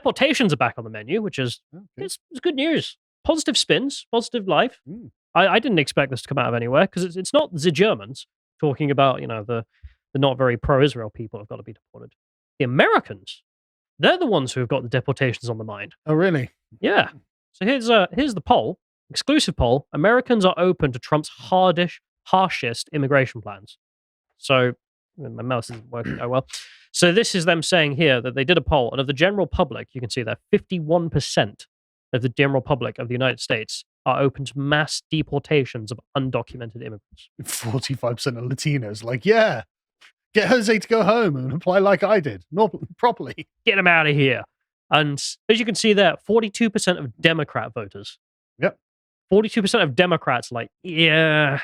deportations are back on the menu, which is it's good news. Positive spins, positive life. I didn't expect this to come out of anywhere because it's not the Germans talking about, the not very pro-Israel people have got to be deported. The Americans, they're the ones who have got the deportations on the mind. Oh, really? Yeah. So here's the poll, exclusive poll. Americans are open to Trump's harshest immigration plans. So my mouse isn't working very well. So this is them saying here that they did a poll, and of the general public, you can see that 51% of the general public of the United States are open to mass deportations of undocumented immigrants. 45% of Latinos, like, yeah, get Jose to go home and apply like I did, not properly. Get him out of here. And as you can see there, 42% of Democrat voters. Yep. 42% of Democrats like, yeah.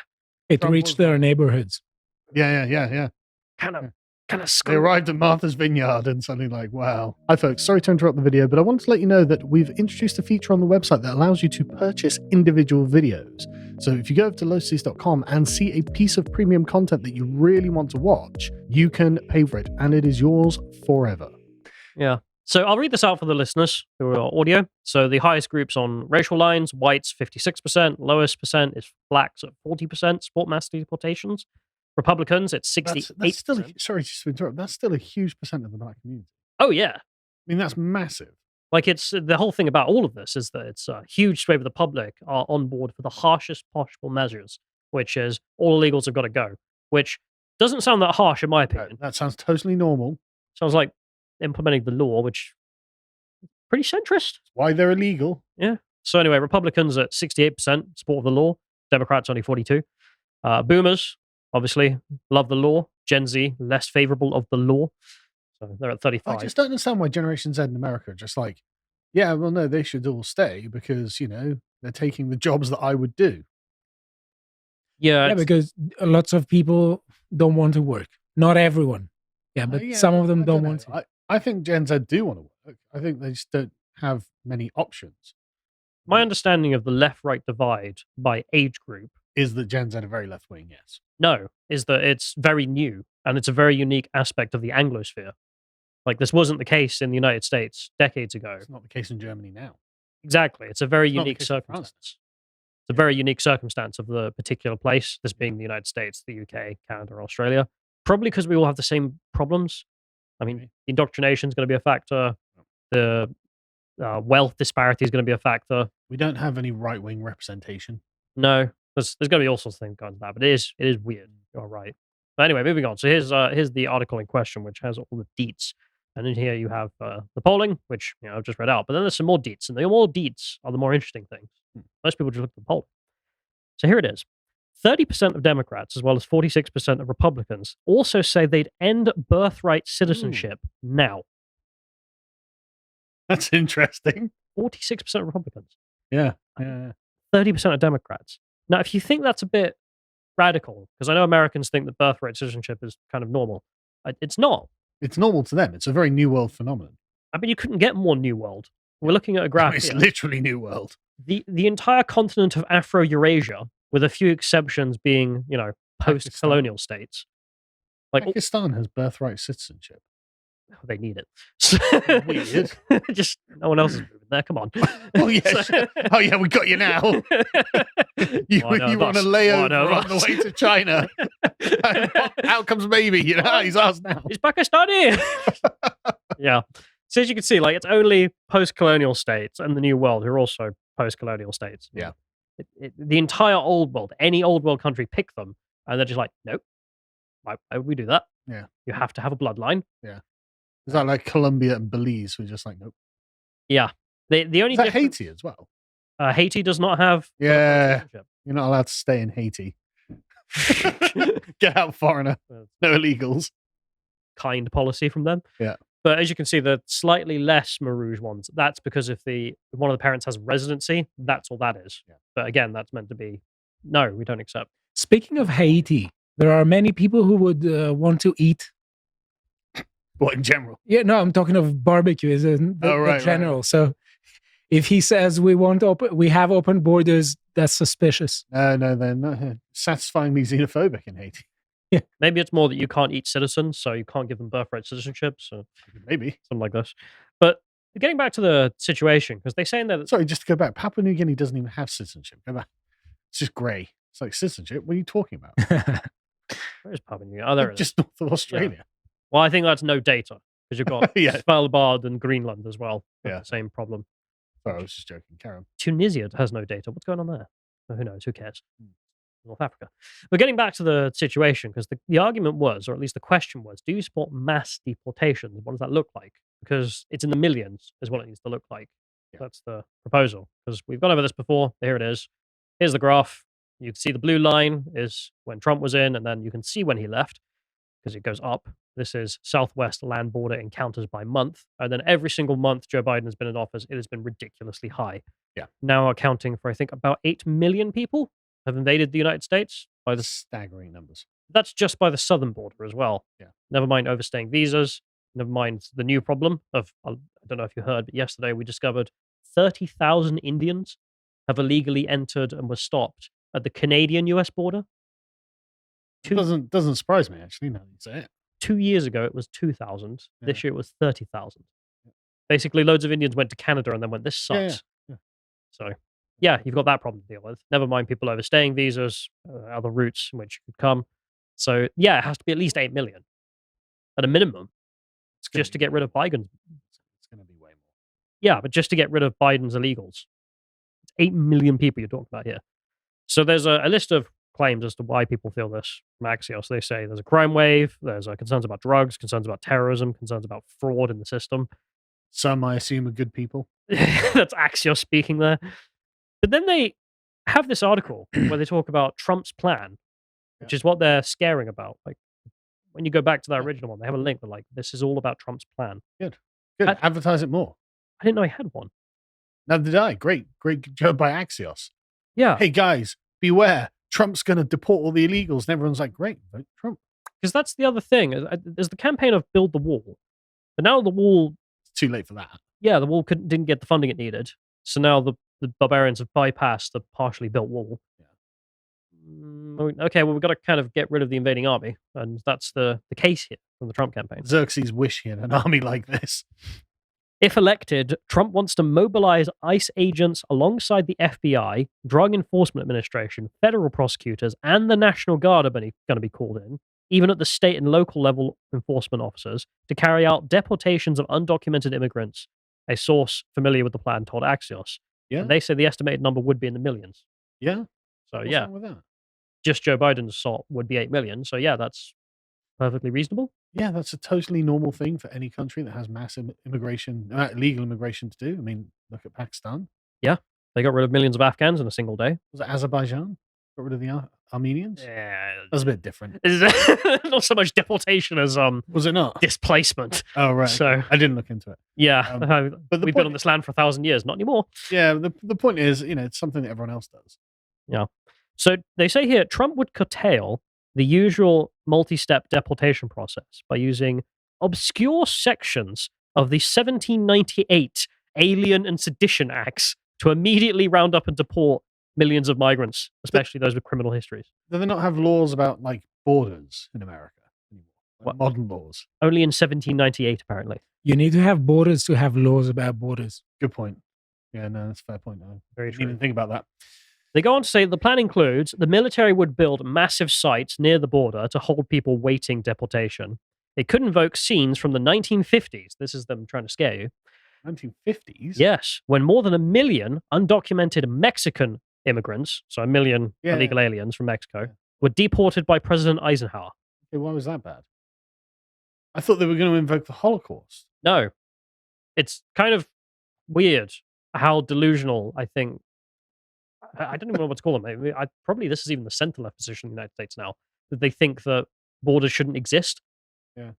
It reached their neighborhoods. Yeah. Kind of They arrived at Martha's Vineyard and suddenly like, wow. Hi folks, sorry to interrupt the video, but I wanted to let you know that we've introduced a feature on the website that allows you to purchase individual videos. So if you go over to lotus.com and see a piece of premium content that you really want to watch, you can pay for it and it is yours forever. Yeah. So I'll read this out for the listeners who are audio. So the highest groups on racial lines, whites 56%, lowest percent is blacks at 40%, support mass deportations. Republicans at 68%. That's still sorry to interrupt. That's still a huge percent of the black community. Oh, yeah. I mean, that's massive. Like, it's the whole thing about all of this is that it's a huge swathe of the public are on board for the harshest possible measures, which is all illegals have got to go, which doesn't sound that harsh in my opinion. No, that sounds totally normal. Sounds like implementing the law, which is pretty centrist. Why they're illegal. Yeah. So anyway, Republicans at 68% support of the law. Democrats only 42%. Boomers, obviously, love the law. Gen Z, less favorable of the law. So they're at 35%. I just don't understand why Generation Z in America are just like, yeah, well, no, they should all stay because, they're taking the jobs that I would do. Yeah, because lots of people don't want to work. Not everyone. Yeah, but some of them don't want to. I think Gen Z do want to work. I think they just don't have many options. My understanding of the left-right divide by age group is that Gen Z are very left-wing, yes. No, is that it's very new, and it's a very unique aspect of the Anglosphere. Like, this wasn't the case in the United States decades ago. It's not the case in Germany now. Exactly. It's a very unique circumstance. It's a very unique circumstance of the particular place, this being the United States, the UK, Canada, Australia. Probably because we all have the same problems. I mean, indoctrination is going to be a factor. The wealth disparity is going to be a factor. We don't have any right-wing representation. No, there's going to be all sorts of things going to that, but it is weird. You're right. But anyway, moving on. So here's the article in question, which has all the deets. And in here you have the polling, which I've just read out. But then there's some more deets, and the more deets are the more interesting things. Most people just look at the polling. So here it is. 30% of Democrats, as well as 46% of Republicans, also say they'd end birthright citizenship now. That's interesting. 46% of Republicans. Yeah. 30% of Democrats. Now, if you think that's a bit radical, because I know Americans think that birthright citizenship is kind of normal. It's not. It's normal to them. It's a very new world phenomenon. I mean, you couldn't get more new world. We're looking at a graph It's here. literally new world. The entire continent of Afro-Eurasia, with a few exceptions being, post-colonial states. Like Pakistan has birthright citizenship. They need it. Weird. Just no one else is moving there. Come on. Oh yeah, we got you now. you want to lay over on the way to China. Out comes baby. He's ours now. He's Pakistani. Yeah. So as you can see, it's only post-colonial states and the New World who are also post-colonial states. Yeah. The entire old world, any old world country, pick them, and they're just like, nope. Why would we do that? Yeah. You have to have a bloodline. Yeah. Is that like Colombia and Belize? We're just like, nope. Yeah. The only is that Haiti as well? Haiti does not have. Yeah. You're not allowed to stay in Haiti. Get out, foreigner. No illegals. Kind policy from them. Yeah. But as you can see, the slightly less Marouge ones, that's because if one of the parents has residency, that's all that is. Yeah. But again, that's meant to be, no, we don't accept. Speaking of Haiti, there are many people who would want to eat. What, in general? Yeah, no, I'm talking of barbecue as in the general. Right. So if he says we have open borders, that's suspicious. No, they're not satisfyingly xenophobic in Haiti. Yeah. Maybe it's more that you can't eat citizens, so you can't give them birthright citizenship. So maybe something like this. But getting back to the situation, because they're saying that Sorry, just to go back, Papua New Guinea doesn't even have citizenship. Go back. It's just grey. It's like citizenship. What are you talking about? where is Papua New Guinea? Oh, there it is. Just north of Australia. Well, I think that's no data because you've got Yeah. Svalbard and Greenland as well. Yeah. The same problem. Sorry, I was just joking. Carry on. Tunisia has no data. What's going on there? Who knows? Who cares? North Africa. But getting back to the situation, because the argument was, or at least the question was, do you support mass deportations? What does that look like? Because it's in the millions is what it needs to look like. Yeah. That's the proposal. Because we've gone over this before. Here it is. Here's the graph. You can see the blue line is when Trump was in, and then you can see when he left because it goes up. This is Southwest land border encounters by month. And then every single month Joe Biden has been in office, it has been ridiculously high. Yeah. Now accounting for, I think, about 8 million people have invaded the United States by the staggering numbers. That's just by the southern border as well. Yeah. Never mind overstaying visas. Never mind the new problem of, I don't know if you heard, but yesterday we discovered 30,000 Indians have illegally entered and were stopped at the Canadian-US border. Doesn't surprise me, actually, now you say it. 2 years ago, it was 2,000. Yeah. This year, it was 30,000. Basically, loads of Indians went to Canada and then went, this sucks. Yeah. So, yeah, you've got that problem to deal with. Never mind people overstaying visas, other routes in which you could come. So, yeah, it has to be at least 8 million at a minimum just to get rid of Biden's. It's going to be way more. Yeah, but just to get rid of Biden's illegals. It's 8 million people you're talking about here. So there's a list of claims as to why people feel this from Axios. They say there's a crime wave, there's concerns about drugs, concerns about terrorism, concerns about fraud in the system. Some, I assume, are good people. That's Axios speaking there. But then they have this article where they talk about Trump's plan, which is what they're scaring about. Like, when you go back to that original one, they have a link that, like, this is all about Trump's plan. Good. Advertise it more. I didn't know I had one. Neither did I. Great job by Axios. Yeah. Hey, guys, beware. Trump's going to deport all the illegals. And everyone's like, great, vote Trump. Because that's the other thing. There's the campaign of build the wall. But now the wall... It's too late for that. Yeah, the wall didn't get the funding it needed. So now the barbarians have bypassed the partially built wall. Okay, well, we've got to kind of get rid of the invading army. And that's the case here from the Trump campaign. Xerxes wish he had an army like this. If elected, Trump wants to mobilize ICE agents alongside the FBI, Drug Enforcement Administration, federal prosecutors, and the National Guard are going to be called in, even at the state and local level enforcement officers, to carry out deportations of undocumented immigrants, a source familiar with the plan told Axios. Yeah. And they say the estimated number would be in the millions. Yeah. So, What's yeah. wrong with that? Just Joe Biden's assault would be 8 million. So, yeah, that's perfectly reasonable. Yeah, that's a totally normal thing for any country that has massive immigration, illegal immigration to do. I mean, look at Pakistan. Yeah. They got rid of millions of Afghans in a single day. Was it Azerbaijan? Got rid of the Armenians? Yeah. That's a bit different. Not so much deportation as was it not? Displacement. Oh, right. So I didn't look into it. Yeah. But we've been on this land for 1,000 years. Not anymore. Yeah. The point is, it's something that everyone else does. Yeah. So they say here, Trump would curtail the usual multi-step deportation process by using obscure sections of the 1798 Alien and Sedition Acts to immediately round up and deport millions of migrants, especially those with criminal histories. Do they not have laws about, like, borders in America anymore? Like modern laws? Only in 1798, apparently. You need to have borders to have laws about borders. Good point. Yeah, no, that's a fair point. Very didn't true. even think about that. They go on to say the plan includes the military would build massive sites near the border to hold people waiting deportation. It could invoke scenes from the 1950s. This is them trying to scare you. 1950s? Yes, when more than 1 million undocumented Mexican immigrants, so 1 million illegal aliens from Mexico, were deported by President Eisenhower. Okay, why was that bad? I thought they were going to invoke the Holocaust. No. It's kind of weird how delusional, I think. I don't even know what to call them. Probably this is even the center-left position in the United States now, that they think that borders shouldn't exist. Yeah.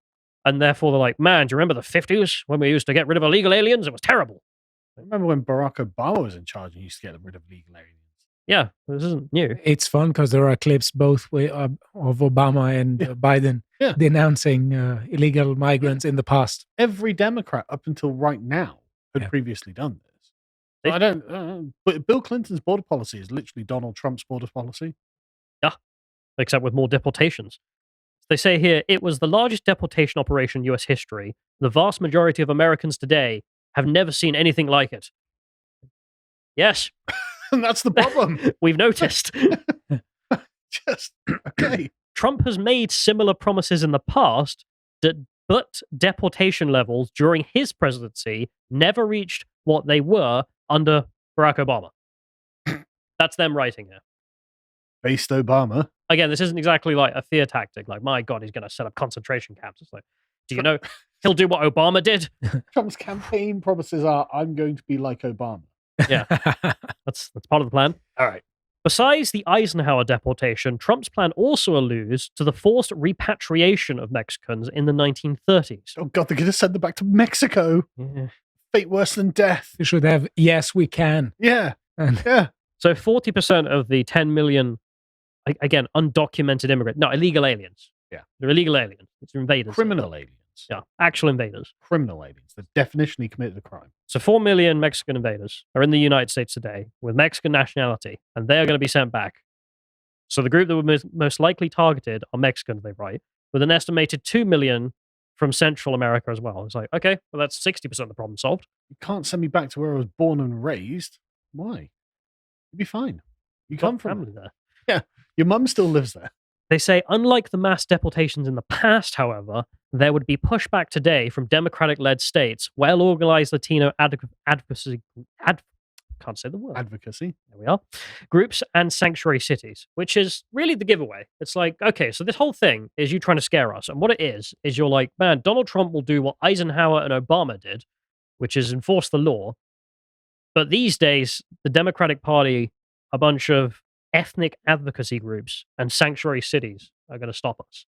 And therefore they're like, man, do you remember the 50s when we used to get rid of illegal aliens? It was terrible. I remember when Barack Obama was in charge and he used to get rid of illegal aliens. Yeah, this isn't new. It's fun because there are clips both of Obama and Biden denouncing illegal migrants in the past. Every Democrat up until right now had previously done this. I don't. But Bill Clinton's border policy is literally Donald Trump's border policy. Yeah, except with more deportations. They say here, it was the largest deportation operation in U.S. history. The vast majority of Americans today have never seen anything like it. Yes. And that's the problem. We've noticed. Just, okay. Trump has made similar promises in the past, but deportation levels during his presidency never reached what they were under Barack Obama. That's them writing here. Based Obama. Again, this isn't exactly like a fear tactic. Like, my God, he's going to set up concentration camps. It's like, do you know he'll do what Obama did? Trump's campaign promises are, I'm going to be like Obama. Yeah, that's part of the plan. All right. Besides the Eisenhower deportation, Trump's plan also alludes to the forced repatriation of Mexicans in the 1930s. Oh, God, they're going to send them back to Mexico. Yeah. Fate worse than death. You should have, yes, we can. Yeah. And Yeah. So 40% of the 10 million, again, undocumented immigrants, no, illegal aliens. Yeah. They're illegal aliens. It's invaders. Criminal aliens. Yeah, actual invaders. Criminal aliens that definitionally committed a crime. So 4 million Mexican invaders are in the United States today with Mexican nationality, and they are going to be sent back. So the group that were most likely targeted are Mexicans, they write, with an estimated 2 million from Central America as well. It's like, okay, well, that's 60% of the problem solved. You can't send me back to where I was born and raised. Why? You'd be fine. You come from family there. Yeah. Your mum still lives there. They say, unlike the mass deportations in the past, however, there would be pushback today from Democratic-led states, well-organized Latino advocacy, can't say the word. Advocacy. There we are. Groups and sanctuary cities, which is really the giveaway. It's like, okay, so this whole thing is you trying to scare us. And what it is you're like, man, Donald Trump will do what Eisenhower and Obama did, which is enforce the law. But these days, the Democratic Party, a bunch of ethnic advocacy groups and sanctuary cities are going to stop us.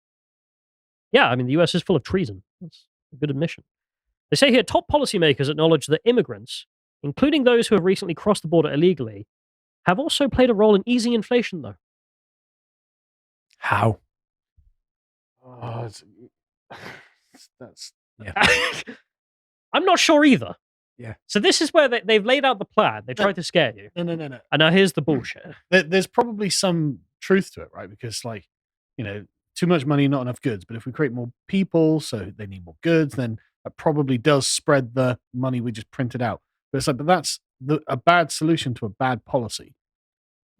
Yeah, I mean, the US is full of treason. That's a good admission. They say here, top policymakers acknowledge that immigrants, including those who have recently crossed the border illegally, have also played a role in easing inflation, though. how? Oh, that's I'm not sure either. Yeah. So this is where they've laid out the plan. They tried to scare you. no. And now here's the bullshit. There's probably some truth to it, right? Because, like, too much money, not enough goods. But if we create more people, so they need more goods, then that probably does spread the money we just printed out. But it's like, but that's a bad solution to a bad policy.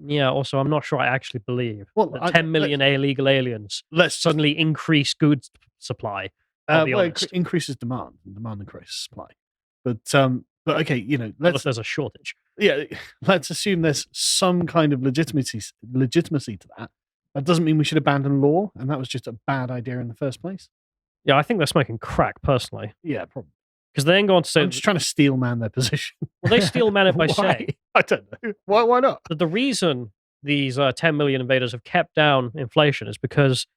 Yeah, also, I'm not sure I actually believe that 10 million illegal aliens Let's suddenly increase goods supply. I'll be honest. It increases demand, and demand increases supply. But okay, Unless there's a shortage. Yeah, let's assume there's some kind of legitimacy to that. That doesn't mean we should abandon law, and that was just a bad idea in the first place. Yeah, I think they're smoking crack, personally. Yeah, probably. Because they then go on to say... I'm just trying to steel man their position. Well, they steel man it by Why? saying... I don't know. Why not? That the reason these 10 million invaders have kept down inflation is because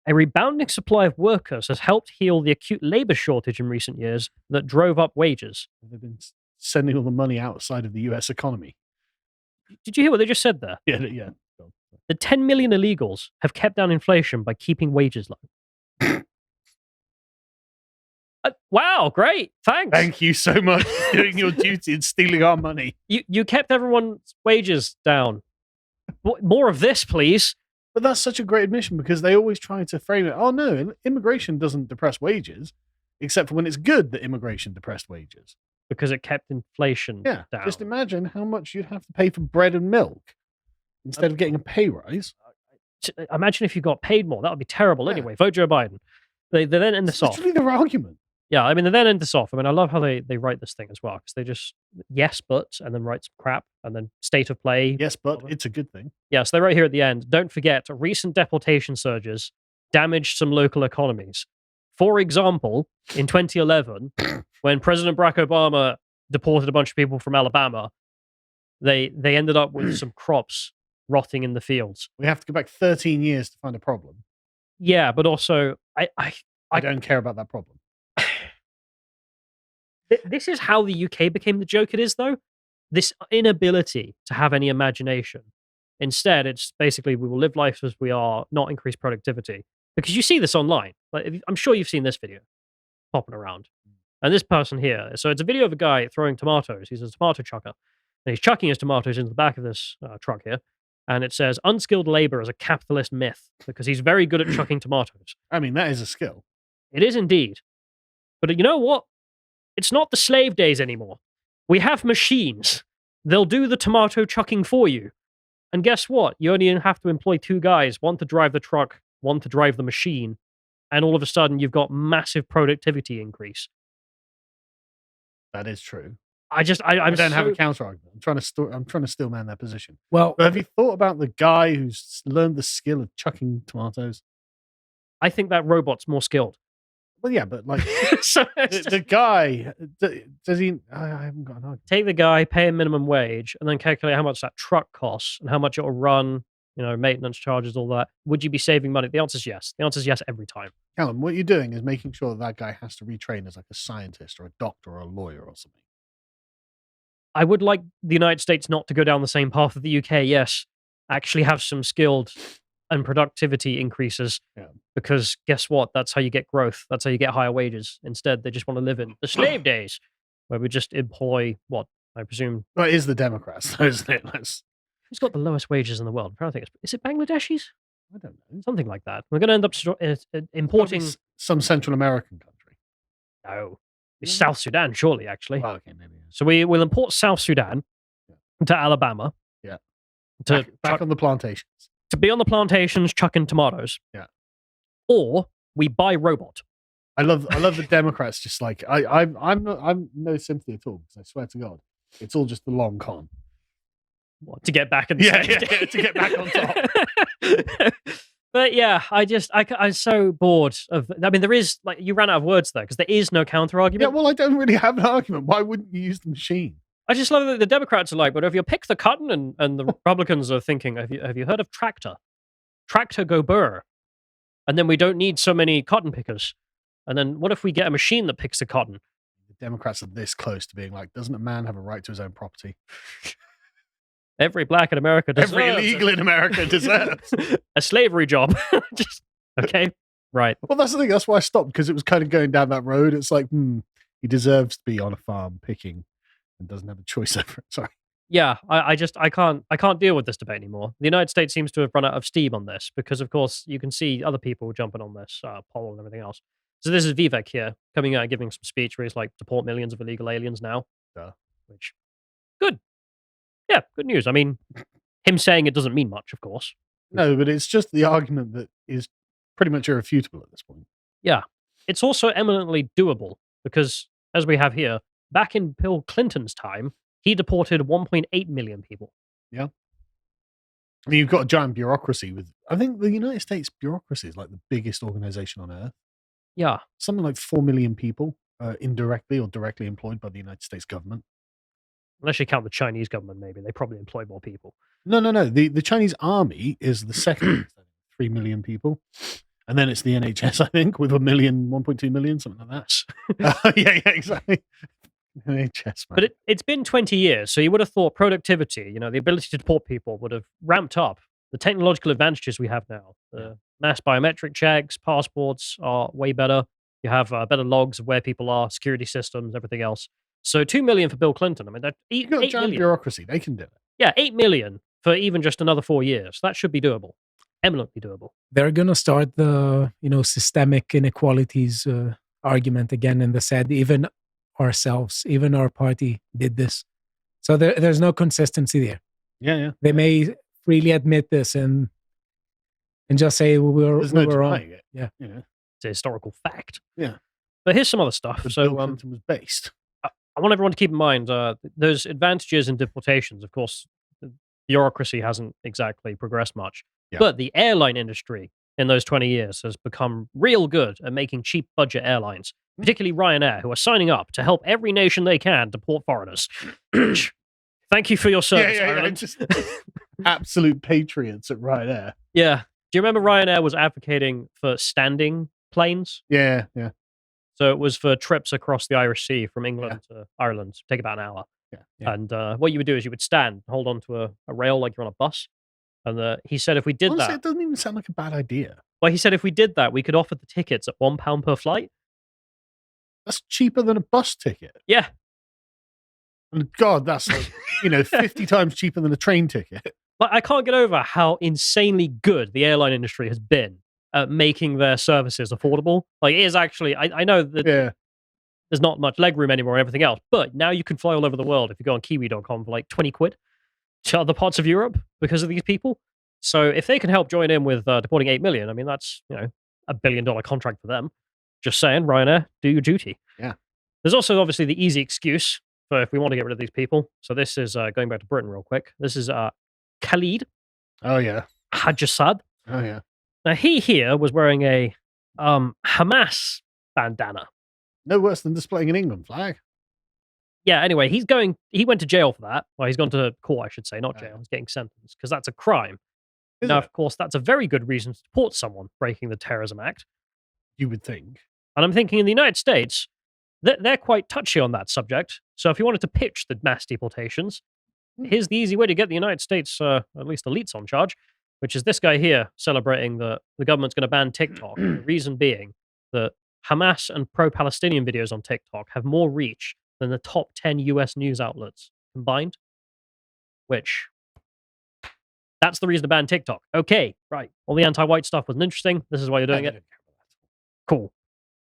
a rebounding supply of workers has helped heal the acute labor shortage in recent years that drove up wages. They've been sending all the money outside of the US economy. Did you hear what they just said there? Yeah. The 10 million illegals have kept down inflation by keeping wages low. Wow, great. Thanks. Thank you so much for doing your duty and stealing our money. You kept everyone's wages down. More of this, please. But that's such a great admission because they always try to frame it. Oh, no, immigration doesn't depress wages, except for when it's good that immigration depressed wages. Because it kept inflation down. Just imagine how much you'd have to pay for bread and milk instead of getting a pay rise. Imagine if you got paid more. That would be terrible anyway. Vote Joe Biden. They then end this off. Literally their argument. Yeah, I mean, they then end this off. I mean, I love how they write this thing as well, because they just, yes, but, and then write some crap, and then state of play. Yes, but it's a good thing. Yeah, so they write here at the end, don't forget, recent deportation surges damaged some local economies. For example, in 2011, when President Barack Obama deported a bunch of people from Alabama, they ended up with some crops rotting in the fields. We have to go back 13 years to find a problem. Yeah, but also, I don't care about that problem. This is how the UK became the joke it is, though. This inability to have any imagination. Instead, it's basically we will live life as we are, not increase productivity. Because you see this online. Like, I'm sure you've seen this video popping around. And this person here, so it's a video of a guy throwing tomatoes. He's a tomato chucker. And he's chucking his tomatoes into the back of this truck here. And it says, unskilled labor is a capitalist myth because he's very good at chucking tomatoes. I mean, that is a skill. It is indeed. But you know what? It's not the slave days anymore. We have machines. They'll do the tomato chucking for you. And guess what? You only have to employ 2 guys, one to drive the truck, one to drive the machine. And all of a sudden, you've got massive productivity increase. That is true. I don't have a counter argument. I'm trying to steel man their position. Well, but have you thought about the guy who's learned the skill of chucking tomatoes? I think that robot's more skilled. Well, yeah, but like so the guy, does he? I haven't got an argument. Take the guy, pay him minimum wage, and then calculate how much that truck costs and how much it'll run. Maintenance charges, all that. Would you be saving money? The answer is yes. The answer is yes every time. Callum, what you're doing is making sure that guy has to retrain as like a scientist or a doctor or a lawyer or something. I would like the United States not to go down the same path of the UK. Yes, actually have some skilled and productivity increases. Yeah. Because guess what? That's how you get growth. That's how you get higher wages. Instead, they just want to live in the slave days, where we just employ what I presume. Well, it is the Democrats, though, isn't it? Who's got the lowest wages in the world? I'm trying to think. Is it Bangladeshis? I don't know. Something like that. We're going to end up importing some Central American country. No, it's South Sudan, surely. Actually, well, okay, maybe. Yeah. So we will import South Sudan to Alabama. Yeah, to back on the plantations. To be on the plantations chucking tomatoes. Yeah, or we buy robot. I love the Democrats. Just like I'm no sympathy at all, because I swear to God, it's all just the long con. What, to get back in the to get back on top. But yeah, I'm so bored of. I mean, there is like you ran out of words there because there is no counter argument. Yeah, well, I don't really have an argument. Why wouldn't you use the machine? I just love that the Democrats are like, but if you pick the cotton, and the Republicans are thinking, have you heard of tractor? Tractor go burr, and then we don't need so many cotton pickers. And then what if we get a machine that picks the cotton? The Democrats are this close to being like, doesn't a man have a right to his own property? Every black in America deserves. Every illegal in America deserves a slavery job. Just okay, right. Well, that's the thing. That's why I stopped, because it was kind of going down that road. It's like, he deserves to be on a farm picking and doesn't have a choice over it. Sorry. Yeah, I can't deal with this debate anymore. The United States seems to have run out of steam on this because, of course, you can see other people jumping on this poll and everything else. So this is Vivek here coming out and giving some speech where he's like, deport millions of illegal aliens now. Which, good. Yeah, good news. I mean, him saying it doesn't mean much, of course. No, but it's just the argument that is pretty much irrefutable at this point. Yeah. It's also eminently doable because, as we have here, back in Bill Clinton's time, he deported 1.8 million people. Yeah. I mean, you've got a giant bureaucracy with, I think the United States bureaucracy is like the biggest organization on earth. Yeah. Something like 4 million people indirectly or directly employed by the United States government. Unless you count the Chinese government, maybe. They probably employ more people. No. The Chinese army is the second, 3 million people. And then it's the NHS, I think, with 1.2 million, something like that. Yeah, exactly. NHS, man. But it's been 20 years, so you would have thought productivity, the ability to deport people would have ramped up. The technological advantages we have now, the mass biometric checks, passports are way better. You have better logs of where people are, security systems, everything else. So 2 million for Bill Clinton. I mean, that's you've got a giant bureaucracy. They can do it. Yeah, 8 million for even just another 4 years. That should be doable. Eminently doable. They're going to start the, systemic inequalities argument again, and they said even ourselves, even our party did this. So there's no consistency there. Yeah. They may freely admit this and just say we were wrong. It. Yeah. It's a historical fact. Yeah. But here's some other stuff. So Bill Clinton was based. I want everyone to keep in mind there's advantages in deportations. Of course, the bureaucracy hasn't exactly progressed much. Yeah. But the airline industry in those 20 years has become real good at making cheap budget airlines, particularly Ryanair, who are signing up to help every nation they can deport foreigners. Thank you for your service, Ireland. Just absolute patriots at Ryanair. Yeah. Do you remember Ryanair was advocating for standing planes? Yeah. So it was for trips across the Irish Sea from England to Ireland. Take about an hour. Yeah. And what you would do is you would stand, hold on to a rail like you're on a bus. And he said if we did Honestly, that... it doesn't even sound like a bad idea. Well, he said if we did that, we could offer the tickets at £1 per flight. That's cheaper than a bus ticket. Yeah. And God, that's like, 50 times cheaper than a train ticket. But I can't get over how insanely good the airline industry has been at making their services affordable. Like, it is actually... I know that there's not much leg room anymore and everything else. But now you can fly all over the world if you go on kiwi.com for like 20 quid to other parts of Europe because of these people. So if they can help join in with deporting 8 million, I mean, that's, $1 billion contract for them. Just saying, Ryanair, do your duty. Yeah. There's also obviously the easy excuse for if we want to get rid of these people. So this is going back to Britain real quick. This is Khalid Oh, yeah. Hajjasad. Oh, yeah. Now he here was wearing a Hamas bandana. No worse than displaying an England flag. Yeah, anyway, he went to jail for that. Well, he's gone to court, I should say, not Oh, jail. yeah. He's getting sentenced because that's a crime. Is Now, it? of course, that's a very good reason to deport someone breaking the Terrorism Act. You would think. And I'm thinking in the United States, they're quite touchy on that subject. So if you wanted to pitch the mass deportations, here's the easy way to get the United States, at least elites on charge, which is this guy here celebrating that the government's going to ban TikTok. The reason being that Hamas and pro-Palestinian videos on TikTok have more reach than the top 10 US news outlets combined, which that's the reason to ban TikTok. Okay, right. All the anti-white stuff wasn't interesting. This is why you're doing it. Cool.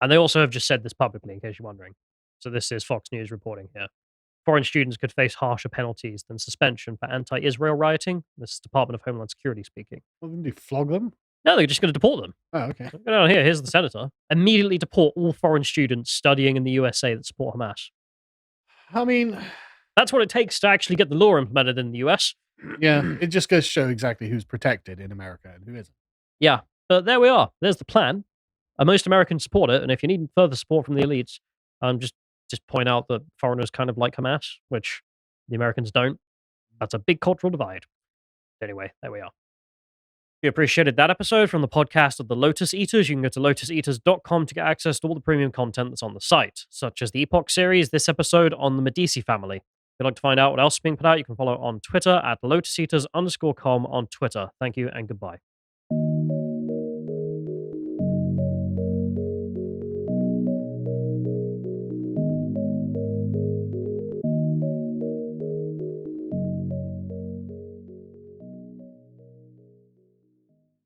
And they also have just said this publicly, in case you're wondering. So this is Fox News reporting here. Foreign students could face harsher penalties than suspension for anti-Israel rioting. This is Department of Homeland Security speaking. Well, didn't you flog them? No, they're just going to deport them. Oh, okay. Go down here. Here's the senator. Immediately deport all foreign students studying in the USA that support Hamas. I mean, That's what it takes to actually get the law implemented in the US. yeah, it just goes to show exactly who's protected in America and who isn't. Yeah, but there we are. There's the plan. Most Americans support it, and if you need further support from the elites, just point out that foreigners kind of like Hamas, which the Americans don't. That's a big cultural divide. Anyway, there we are. If you appreciated that episode from the podcast of the Lotus Eaters, you can go to lotuseaters.com to get access to all the premium content that's on the site, such as the Epoch series, this episode on the Medici family. If you'd like to find out what else is being put out, you can follow on Twitter at lotuseaters_com on Twitter. Thank you and goodbye.